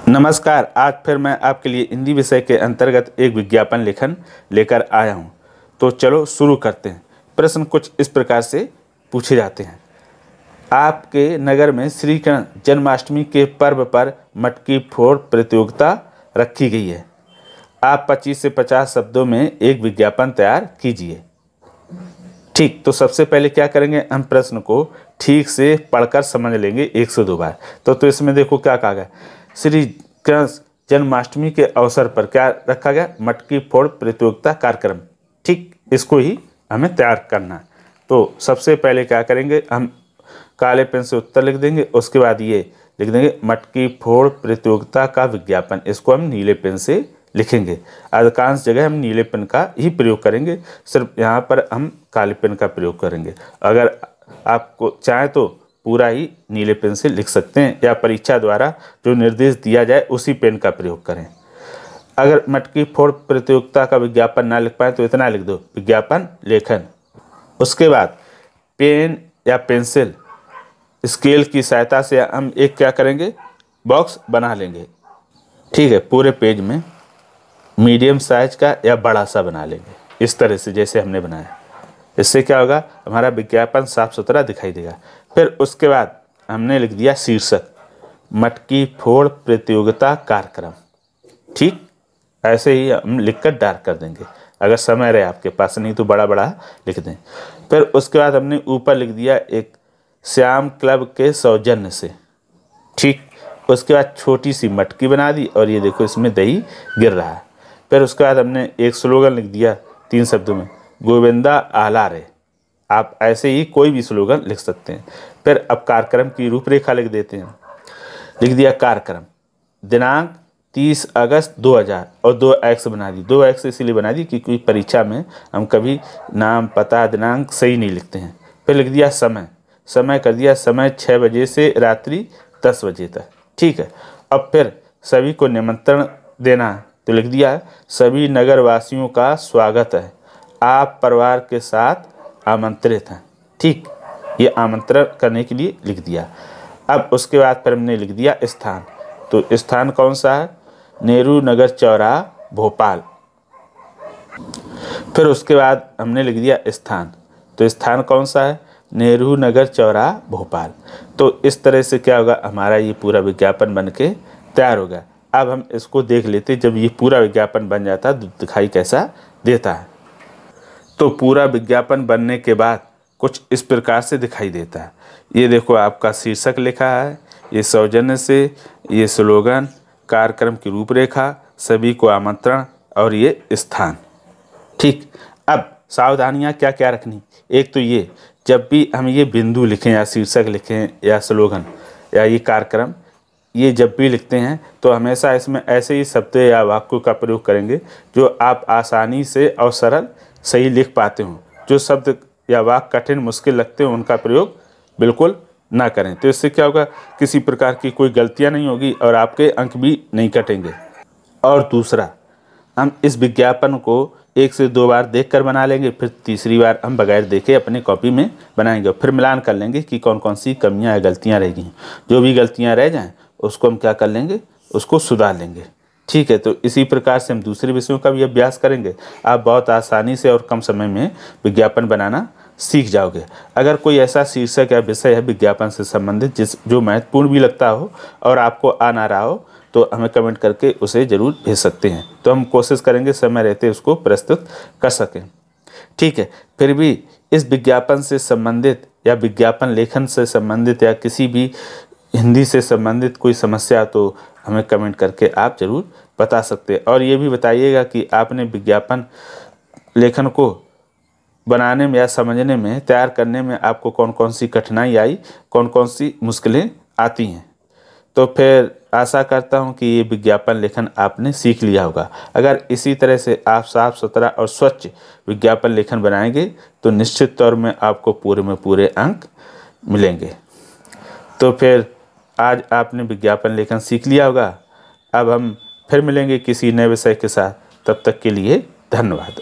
नमस्कार। आज फिर मैं आपके लिए हिंदी विषय के अंतर्गत एक विज्ञापन लेखन लेकर आया हूं। तो चलो शुरू करते हैं। प्रश्न कुछ इस प्रकार से पूछे जाते हैं। आपके नगर में श्री कृष्ण जन्माष्टमी के पर्व पर मटकी फोड़ प्रतियोगिता रखी गई है। आप 25 से 50 शब्दों में एक विज्ञापन तैयार कीजिए। ठीक, तो सबसे पहले क्या करेंगे, हम प्रश्न को ठीक से पढ़कर समझ लेंगे 1 से 2 बार। तो इसमें देखो क्या कहा गया। श्री कृष्ण जन्माष्टमी के अवसर पर क्या रखा गया, मटकी फोड़ प्रतियोगिता कार्यक्रम। ठीक, इसको ही हमें तैयार करना है। तो सबसे पहले क्या करेंगे, हम काले पेन से उत्तर लिख देंगे। उसके बाद ये लिख देंगे मटकी फोड़ प्रतियोगिता का विज्ञापन। इसको हम नीले पेन से लिखेंगे। अधिकांश जगह हम नीले पेन का ही प्रयोग करेंगे, सिर्फ यहाँ पर हम काले पेन का प्रयोग करेंगे। अगर आपको चाहे तो पूरा ही नीले पेन से लिख सकते हैं, या परीक्षा द्वारा जो निर्देश दिया जाए उसी पेन का प्रयोग करें। अगर मटकी फोड़ प्रतियोगिता का विज्ञापन ना लिख पाए तो इतना लिख दो, विज्ञापन लेखन। उसके बाद पेन या पेंसिल स्केल की सहायता से हम एक क्या करेंगे, बॉक्स बना लेंगे। ठीक है, पूरे पेज में मीडियम साइज का या बड़ा सा बना लेंगे, इस तरह से जैसे हमने बनाया। इससे क्या होगा, हमारा विज्ञापन साफ सुथरा दिखाई देगा। फिर उसके बाद हमने लिख दिया शीर्षक, मटकी फोड़ प्रतियोगिता कार्यक्रम। ठीक, ऐसे ही हम लिखकर डार्क कर देंगे, अगर समय रहे आपके पास, नहीं तो बड़ा बड़ा लिख दें। फिर उसके बाद हमने ऊपर लिख दिया एक श्याम क्लब के सौजन्य से। ठीक, उसके बाद छोटी सी मटकी बना दी और ये देखो इसमें दही गिर रहा है। फिर उसके बाद हमने एक स्लोगन लिख दिया 3 शब्दों में, गोविंदा आला रे। आप ऐसे ही कोई भी स्लोगन लिख सकते हैं। फिर अब कार्यक्रम की रूपरेखा लिख देते हैं। लिख दिया कार्यक्रम, दिनांक 30 अगस्त 2000 और 2 एक्स बना दी। 2 एक्स इसीलिए बना दी क्योंकि परीक्षा में हम कभी नाम पता दिनांक सही नहीं लिखते हैं। फिर लिख दिया समय कर दिया समय 6 बजे से रात्रि 10 बजे तक। ठीक है, अब फिर सभी को निमंत्रण देना है, तो लिख दिया सभी नगर वासियों का स्वागत है, आप परिवार के साथ आमंत्रित हैं। ठीक, ये आमंत्रण करने के लिए लिख दिया। अब उसके बाद फिर हमने लिख दिया स्थान। तो स्थान कौन सा है, नेहरू नगर चौराहा भोपाल। फिर उसके बाद हमने लिख दिया स्थान, तो स्थान कौन सा है, नेहरू नगर चौराहा भोपाल। तो इस तरह से क्या होगा, हमारा ये पूरा विज्ञापन बन के तैयार होगा। अब हम इसको देख लेते, जब ये पूरा विज्ञापन बन जाता है तो दिखाई कैसा देता है। तो पूरा विज्ञापन बनने के बाद कुछ इस प्रकार से दिखाई देता है। ये देखो आपका शीर्षक लिखा है, ये सौजन्य से, ये स्लोगन, कार्यक्रम की रूपरेखा, सभी को आमंत्रण और ये स्थान। ठीक, अब सावधानियां क्या क्या रखनी। एक तो ये, जब भी हम ये बिंदु लिखें या शीर्षक लिखें या स्लोगन या ये कार्यक्रम, ये जब भी लिखते हैं तो हमेशा इसमें ऐसे ही शब्द या वाक्यों का प्रयोग करेंगे जो आप आसानी से और सरल सही लिख पाते हो। जो शब्द या वाक्य कठिन मुश्किल लगते हो उनका प्रयोग बिल्कुल ना करें। तो इससे क्या होगा, किसी प्रकार की कोई गलतियां नहीं होगी और आपके अंक भी नहीं कटेंगे। और दूसरा, हम इस विज्ञापन को 1 से 2 बार देखकर बना लेंगे, फिर तीसरी बार हम बगैर देखे अपने कॉपी में बनाएंगे। फिर मिलान कर लेंगे कि कौन कौन सी कमियां या गलतियां रहेगी। जो भी गलतियां रह जाएं उसको हम क्या कर लेंगे, उसको सुधार लेंगे। ठीक है, तो इसी प्रकार से हम दूसरे विषयों का भी अभ्यास करेंगे। आप बहुत आसानी से और कम समय में विज्ञापन बनाना सीख जाओगे। अगर कोई ऐसा शीर्षक या विषय है विज्ञापन से संबंधित जो महत्वपूर्ण भी लगता हो और आपको आ ना रहा हो, तो हमें कमेंट करके उसे ज़रूर भेज सकते हैं। तो हम कोशिश करेंगे समय रहते उसको प्रस्तुत कर सकें। ठीक है, फिर भी इस विज्ञापन से संबंधित या विज्ञापन लेखन से संबंधित या किसी भी हिंदी से संबंधित कोई समस्या तो हमें कमेंट करके आप ज़रूर बता सकते हैं। और ये भी बताइएगा कि आपने विज्ञापन लेखन को बनाने में या समझने में, तैयार करने में आपको कौन कौन सी कठिनाई आई, कौन कौन सी मुश्किलें आती हैं। तो फिर आशा करता हूं कि ये विज्ञापन लेखन आपने सीख लिया होगा। अगर इसी तरह से आप साफ सुथरा और स्वच्छ विज्ञापन लेखन बनाएंगे तो निश्चित तौर में आपको पूरे में पूरे अंक मिलेंगे। तो फिर आज आपने विज्ञापन लेखन सीख लिया होगा। अब हम फिर मिलेंगे किसी नए विषय के साथ। तब तक के लिए धन्यवाद।